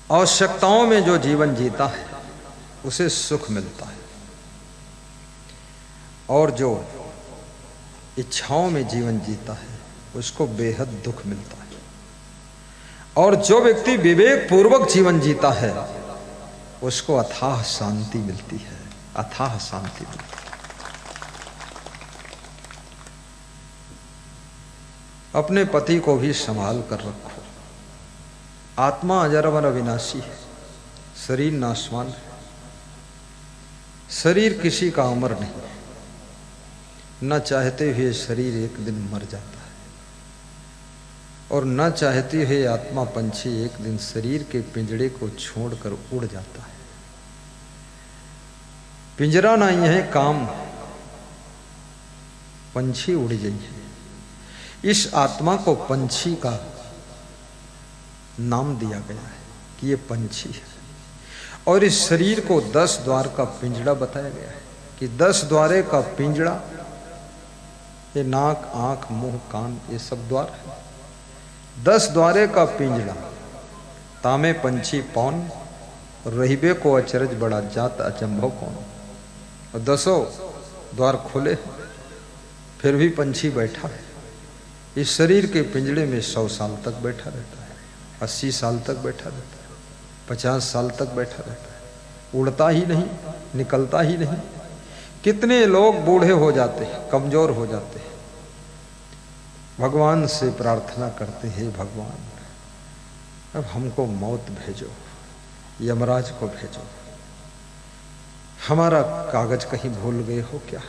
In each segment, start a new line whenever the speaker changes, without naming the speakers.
आवश्यकताओं में जो जीवन जीता है उसे सुख मिलता है, और जो इच्छाओं में जीवन जीता है उसको बेहद दुख मिलता है। और जो व्यक्ति विवेक पूर्वक जीवन जीता है उसको अथाह शांति मिलती है, अथाह शांति मिलती है। अपने पति को भी संभाल कर रखो। आत्मा अजर अविनाशी है, शरीर नाशवान है। शरीर किसी का अमर नहीं, न चाहते हुए शरीर एक दिन मर जाता है, और न चाहते हुए आत्मा पंछी एक दिन शरीर के पिंजड़े को छोड़कर उड़ जाता है। पिंजरा नहीं है काम, पंछी उड़ जाइए। इस आत्मा को पंछी का नाम दिया गया है कि ये पंछी है, और इस शरीर को 10 द्वार का पिंजड़ा बताया गया है कि 10 द्वारे का पिंजड़ा, ये नाक, आंख, मुंह, कान, ये सब द्वार है। 10 द्वारे का पिंजड़ा, तामे पंछी पौन, रहीबे को अचरज बड़ा जात अचंभव कौन। और 10 द्वार खोले फिर भी पंछी बैठा है। इस शरीर के पिंजड़े में 100 साल तक बैठा रहता है, 80 साल तक बैठा रहता है, 50 साल तक बैठा रहता है, उड़ता ही नहीं, निकलता ही नहीं। कितने लोग बूढ़े हो जाते हैं, कमजोर हो जाते हैं, भगवान से प्रार्थना करते हैं, भगवान अब हमको मौत भेजो, यमराज को भेजो, हमारा कागज कहीं भूल गए हो क्या,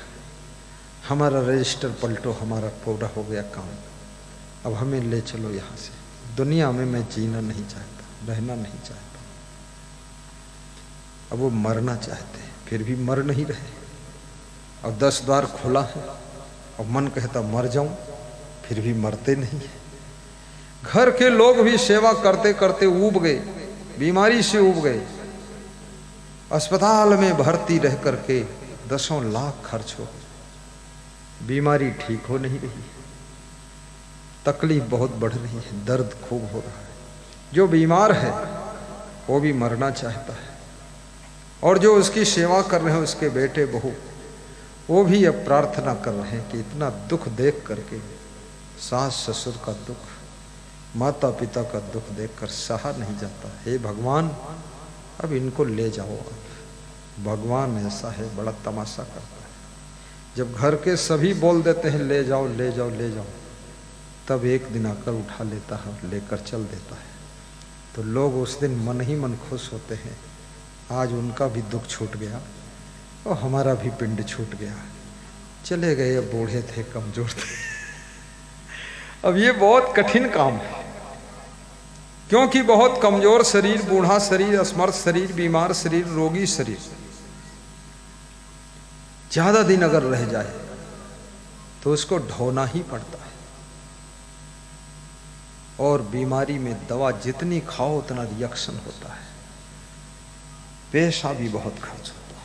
हमारा रजिस्टर पलटो, हमारा पूरा हो गया काम, अब हमें ले चलो यहाँ से। दुनिया में मैं जीना नहीं चाहता, रहना नहीं चाहता। अब वो मरना चाहते हैं, फिर भी मर नहीं रहे। और 10 द्वार खुला है और मन कहता मर जाऊं, फिर भी मरते नहीं है। घर के लोग भी सेवा करते करते ऊब गए, बीमारी से ऊब गए, अस्पताल में भर्ती रह करके 10 लाख खर्च हो, बीमारी ठीक हो नहीं रही, तकलीफ बहुत बढ़ रही है, दर्द खूब हो रहा है। जो बीमार है वो भी मरना चाहता है, और जो उसकी सेवा कर रहे हैं उसके बेटे बहू, वो भी अब प्रार्थना कर रहे हैं कि इतना दुख देख करके, सास ससुर का दुख, माता पिता का दुख देखकर सहा नहीं जाता। हे भगवान अब इनको ले जाओ। भगवान ऐसा है, बड़ा तमाशा करता है। जब घर के सभी बोल देते हैं ले जाओ ले जाओ ले जाओ, तब एक दिन आकर उठा लेता है और लेकर चल देता है। तो लोग उस दिन मन ही मन खुश होते हैं, आज उनका भी दुख छूट गया और हमारा भी पिंड छूट गया। चले गए, अब बूढ़े थे, कमजोर थे। अब ये बहुत कठिन काम है, क्योंकि बहुत कमजोर शरीर, बूढ़ा शरीर, असमर्थ शरीर, बीमार शरीर, रोगी शरीर ज्यादा दिन अगर रह जाए तो उसको ढोना ही पड़ता है। और बीमारी में दवा जितनी खाओ उतना रिएक्शन होता है, पैसा भी बहुत खर्च होता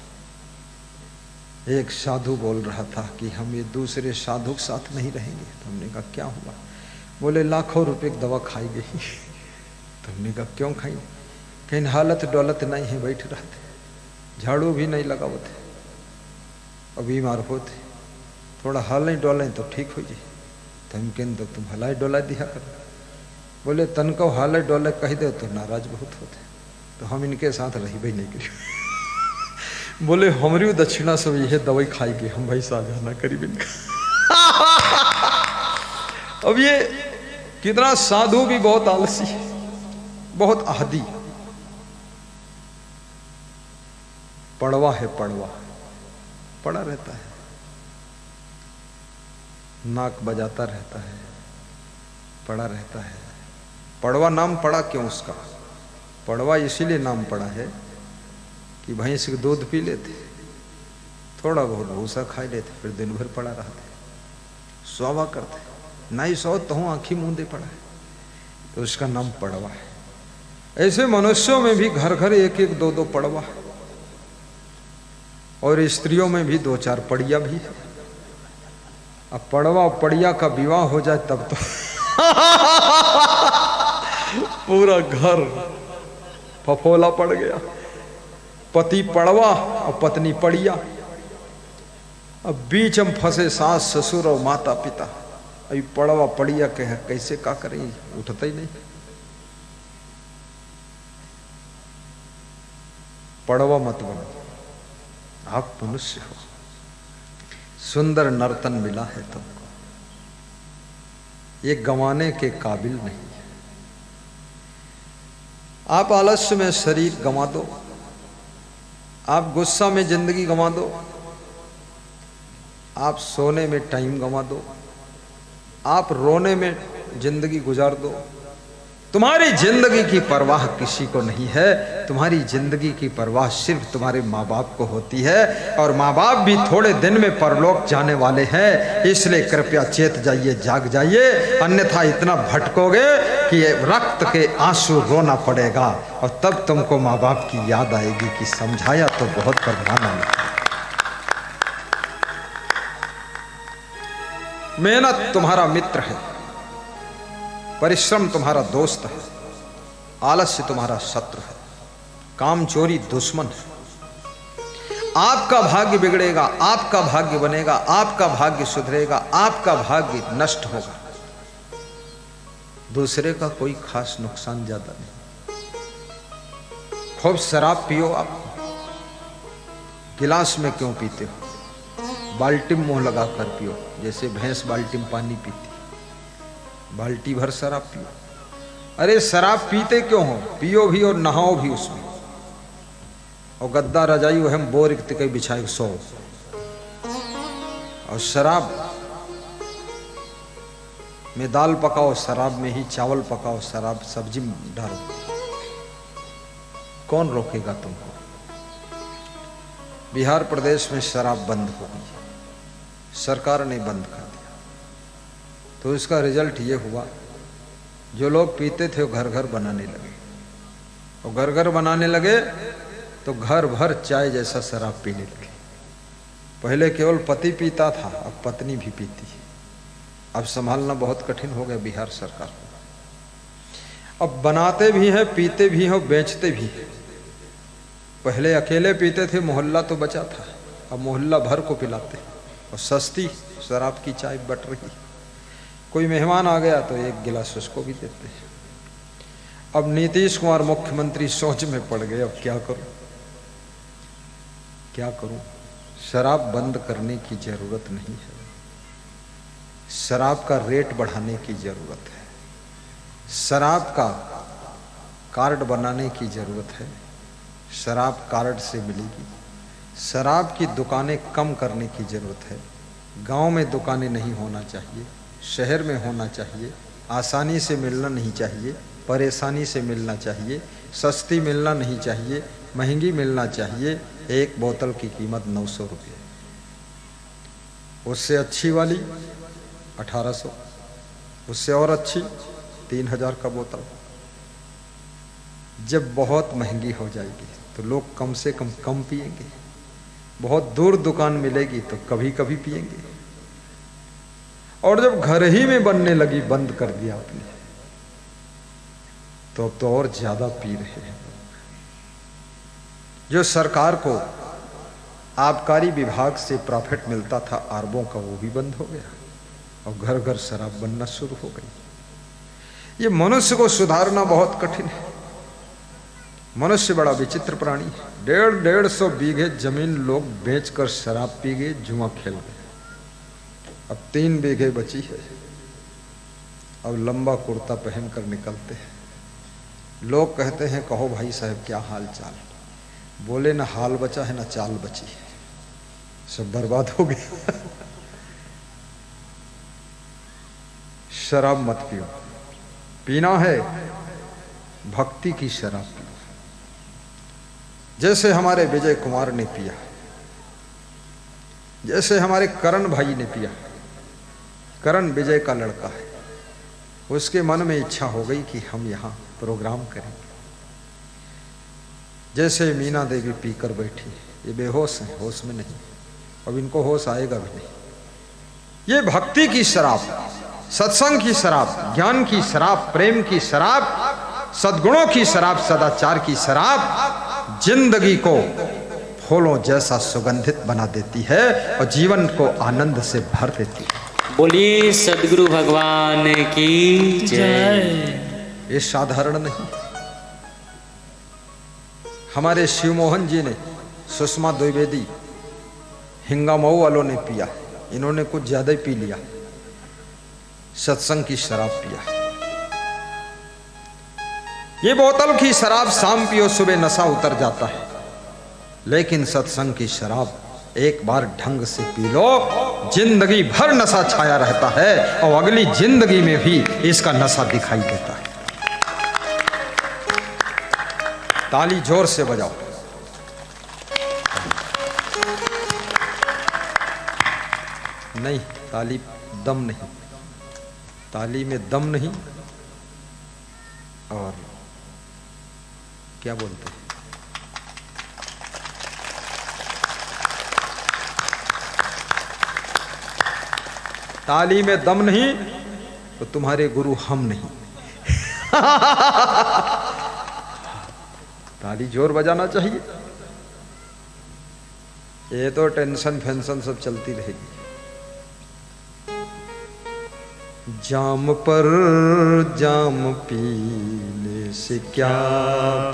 है। एक साधु बोल रहा था कि हम ये दूसरे साधु के साथ नहीं रहेंगे। तो हमने कहा क्या हुआ? बोले लाखों रुपए की दवा खाई गई। तो हमने कहा क्यों खाई? कहीं हालत डौलत नहीं है, बैठ रहते, झाड़ू भी नहीं लगावते और बीमार होते, थोड़ा हाल डोलें तो ठीक हो जाए। तो हम कहते तो तुम हलाई डोला दिया करो। बोले तन को हाल डोले कह दे तो नाराज बहुत होते, तो हम इनके साथ रही भाई नहीं करी। बोले हमारी दक्षिणा सब यह दवाई खाएगी, हम भाई साझा ना करीब इनका। अब ये कितना साधु भी बहुत आलसी है, बहुत आदी, पड़वा है, पड़वा पड़ा रहता है, नाक बजाता रहता है, पड़ा रहता है। पड़वा नाम पड़ा क्यों उसका? पड़वा इसीलिए नाम पड़ा है कि भैंस के दूध पी लेते, थोड़ा बहुत भूसा खा लेते, फिर दिन भर पड़ा रहते, सोवा करते, नहीं सो तो हूँ आँखी मूंदे पड़ा है, तो उसका नाम पड़वा है। ऐसे मनुष्यों में भी घर घर एक एक दो दो पड़वा है, और स्त्रियों में भी 2-4 पड़िया भी है। अब पड़वा पड़िया का विवाह हो जाए तब तो पूरा घर फफोला पड़ गया। पति पड़वा और पत्नी पड़िया। अब बीच हम फंसे, सास ससुर और माता पिता। अभी पड़वा पड़िया कह कैसे का करें, उठता ही नहीं। पड़वा मत बनो, आप मनुष्य हो। सुंदर नर्तन मिला है तुमको, ये गंवाने के काबिल नहीं है। आप आलस्य में शरीर गंवा दो, आप गुस्सा में जिंदगी गंवा दो, आप सोने में टाइम गंवा दो, आप रोने में जिंदगी गुजार दो। तुम्हारी जिंदगी की परवाह किसी को नहीं है। तुम्हारी जिंदगी की परवाह सिर्फ तुम्हारे माँ बाप को होती है, और माँ बाप भी थोड़े दिन में परलोक जाने वाले हैं। इसलिए कृपया चेत जाइए, जाग जाइए, अन्यथा इतना भटकोगे कि रक्त के आंसू रोना पड़ेगा, और तब तुमको माँ बाप की याद आएगी कि समझाया तो बहुत पर माना नहीं। मेहनत तुम्हारा मित्र है, परिश्रम तुम्हारा दोस्त है, आलस्य तुम्हारा शत्रु है, काम चोरी दुश्मन है। आपका भाग्य बिगड़ेगा, आपका भाग्य बनेगा, आपका भाग्य सुधरेगा, आपका भाग्य नष्ट होगा, दूसरे का कोई खास नुकसान ज्यादा नहीं। खूब शराब पियो, आप गिलास में क्यों पीते हो? बाल्टी में मुंह लगाकर पियो, जैसे भैंस बाल्टी में पानी पीती, बाल्टी भर शराब पियो। अरे शराब पीते क्यों हो? पियो भी और नहाओ भी उसमें, और गद्दा रजाई वो हम बोर के बिछाए सो। और शराब में दाल पकाओ, शराब में ही चावल पकाओ, शराब सब्जी में डालो, कौन रोकेगा तुमको? बिहार प्रदेश में शराब बंद हो गई, सरकार ने बंद कर दिया। तो इसका रिजल्ट ये हुआ, जो लोग पीते थे वो घर घर बनाने लगे, और घर घर बनाने लगे तो घर भर चाय जैसा शराब पीने लगे। पहले केवल पति पीता था, अब पत्नी भी पीती है। अब संभालना बहुत कठिन हो गया बिहार सरकार को। अब बनाते भी हैं, पीते भी हैं, बेचते भी हैं। पहले अकेले पीते थे, मोहल्ला तो बचा था, अब मोहल्ला भर को पिलाते, और सस्ती शराब की चाय बट रही। कोई मेहमान आ गया तो एक गिलास उसको भी देते हैं। अब नीतीश कुमार मुख्यमंत्री सोच में पड़ गए, अब क्या करूं, क्या करूं? शराब बंद करने की जरूरत नहीं है, शराब का रेट बढ़ाने की जरूरत है, शराब का कार्ड बनाने की जरूरत है, शराब कार्ड से मिलेगी। शराब की दुकानें कम करने की जरूरत है। गांव में दुकानें नहीं होना चाहिए, शहर में होना चाहिए। आसानी से मिलना नहीं चाहिए, परेशानी से मिलना चाहिए, सस्ती मिलना नहीं चाहिए, महंगी मिलना चाहिए। एक बोतल की कीमत 900 रुपये, उससे अच्छी वाली 1800, उससे और अच्छी 3000 का बोतल। जब बहुत महंगी हो जाएगी तो लोग कम से कम पिएंगे, बहुत दूर दुकान मिलेगी तो कभी कभी पिएंगे, और जब घर ही में बनने लगी, बंद कर दिया आपने, तो अब तो और ज्यादा पी रहे हैं। जो सरकार को आबकारी विभाग से प्रॉफिट मिलता था अरबों का, वो भी बंद हो गया, और घर घर शराब बनना शुरू हो गई। ये मनुष्य को सुधारना बहुत कठिन है। मनुष्य बड़ा विचित्र प्राणी है। 150 बीघे जमीन लोग बेचकर शराब पी गए, जुआ खेल गए। अब 3 बीघे बची है, अब लंबा कुर्ता पहनकर निकलते हैं। लोग कहते हैं, कहो भाई साहब क्या हाल चाल? बोले ना हाल बचा है ना चाल बची है, सब बर्बाद हो गया। शराब मत पियो, पीना है भक्ति की शराब पियो, जैसे हमारे विजय कुमार ने पिया, जैसे हमारे करण भाई ने पिया। करण विजय का लड़का है, उसके मन में इच्छा हो गई कि हम यहाँ प्रोग्राम करेंगे। जैसे मीना देवी पीकर बैठी, ये बेहोश हैं, होश में नहीं, अब इनको होश आएगा भी नहीं। ये भक्ति की शराब, सत्संग की शराब, ज्ञान की शराब, प्रेम की शराब सद्गुणों की शराब, सदाचार की शराब जिंदगी को फूलों जैसा सुगंधित बना देती है और जीवन को आनंद से भर देती है।
बोलिए सदगुरु भगवान की जय।
ये साधारण नहीं। हमारे शिवमोहन जी ने, सुषमा द्विवेदी, हिंगामऊ वालों ने पिया, इन्होंने कुछ ज्यादा ही पी लिया, सत्संग की शराब पिया। ये बोतल की शराब शाम पियो सुबह नशा उतर जाता है, लेकिन सत्संग की शराब एक बार ढंग से पी लो, जिंदगी भर नशा छाया रहता है और अगली जिंदगी में भी इसका नशा दिखाई देता है। ताली जोर से बजाओ। नहीं, ताली दम नहीं, ताली में दम नहीं, और क्या बोलते हैं, ताली में दम नहीं तो तुम्हारे गुरु हम नहीं। ताली जोर बजाना चाहिए। ये तो टेंशन फेंशन सब चलती रहेगी। जाम पर जाम पीने से क्या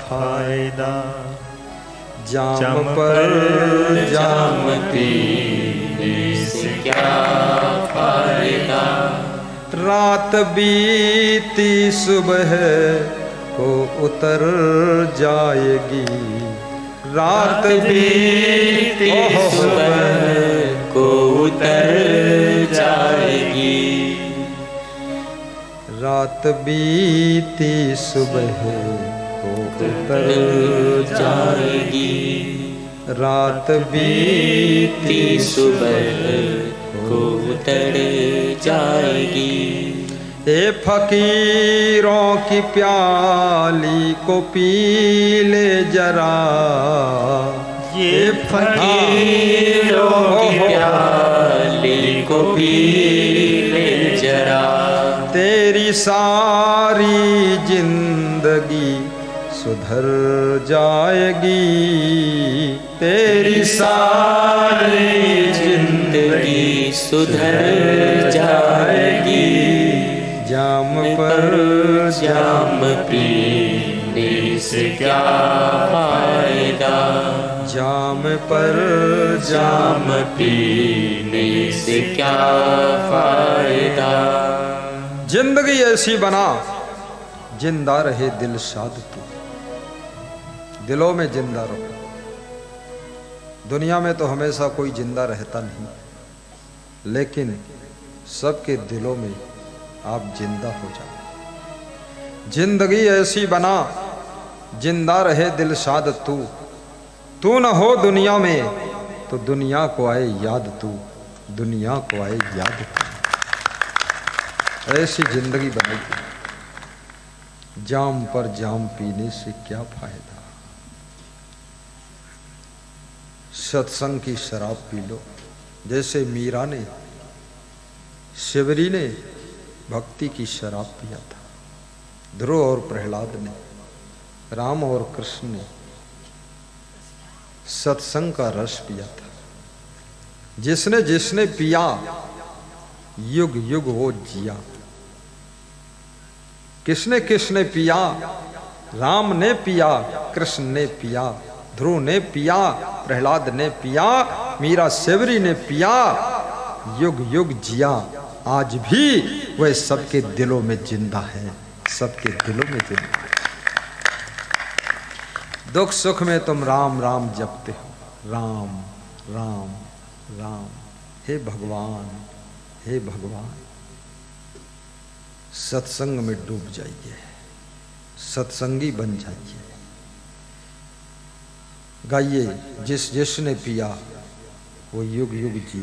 फायदा, जाम पर जाम
पीने से क्या फायदा,
रात बीती सुबह को उतर जाएगी, रात बीती
सुबह को उतर जाएगी,
रात बीती सुबह को उतर
जाएगी,
रात बीती
सुबह को उतर जाएगी।
ए फकीरों की प्याली को पी ले जरा,
ये फकीरों की प्याली को पी ले जरा,
तेरी सारी जिंदगी सुधर जाएगी, तेरी सारी
जिंदगी सुधर जाएगी।
जाम पर
जाम पीने से क्या फायदा,
जाम पर
जाम पीने से क्या फायदा।
जिंदगी ऐसी बना जिंदा रहे दिल शाद तू, दिलों में जिंदा रहो। दुनिया में तो हमेशा कोई जिंदा रहता नहीं, लेकिन सबके दिलों में आप जिंदा हो जाओ। जिंदगी ऐसी बना जिंदा रहे दिल शाद तू, तू न हो दुनिया में तो दुनिया को आए याद तू, दुनिया को आए याद तू। ऐसी जिंदगी बनाई। जाम पर जाम पीने से क्या फायदा, सत्संग की शराब पी लो। जैसे मीरा ने, शिवरी ने भक्ति की शराब पिया था, ध्रुव और प्रहलाद ने, राम और कृष्ण ने सत्संग का रस पिया था। जिसने जिसने पिया युग युग वो जिया। किसने किसने पिया, राम ने पिया, कृष्ण ने पिया, ध्रुव ने पिया, प्रहलाद ने पिया, मीरा सेवरी ने पिया, युग युग जिया। आज भी वह सबके दिलों में जिंदा है, सबके दिलों में जिंदा है। दुख सुख में तुम राम राम जपते हो, राम राम राम। हे भगवान, हे भगवान, सत्संग में डूब जाइए, सत्संगी बन जाइए। गाइए, जिस जिसने पिया वो युग युग जिए।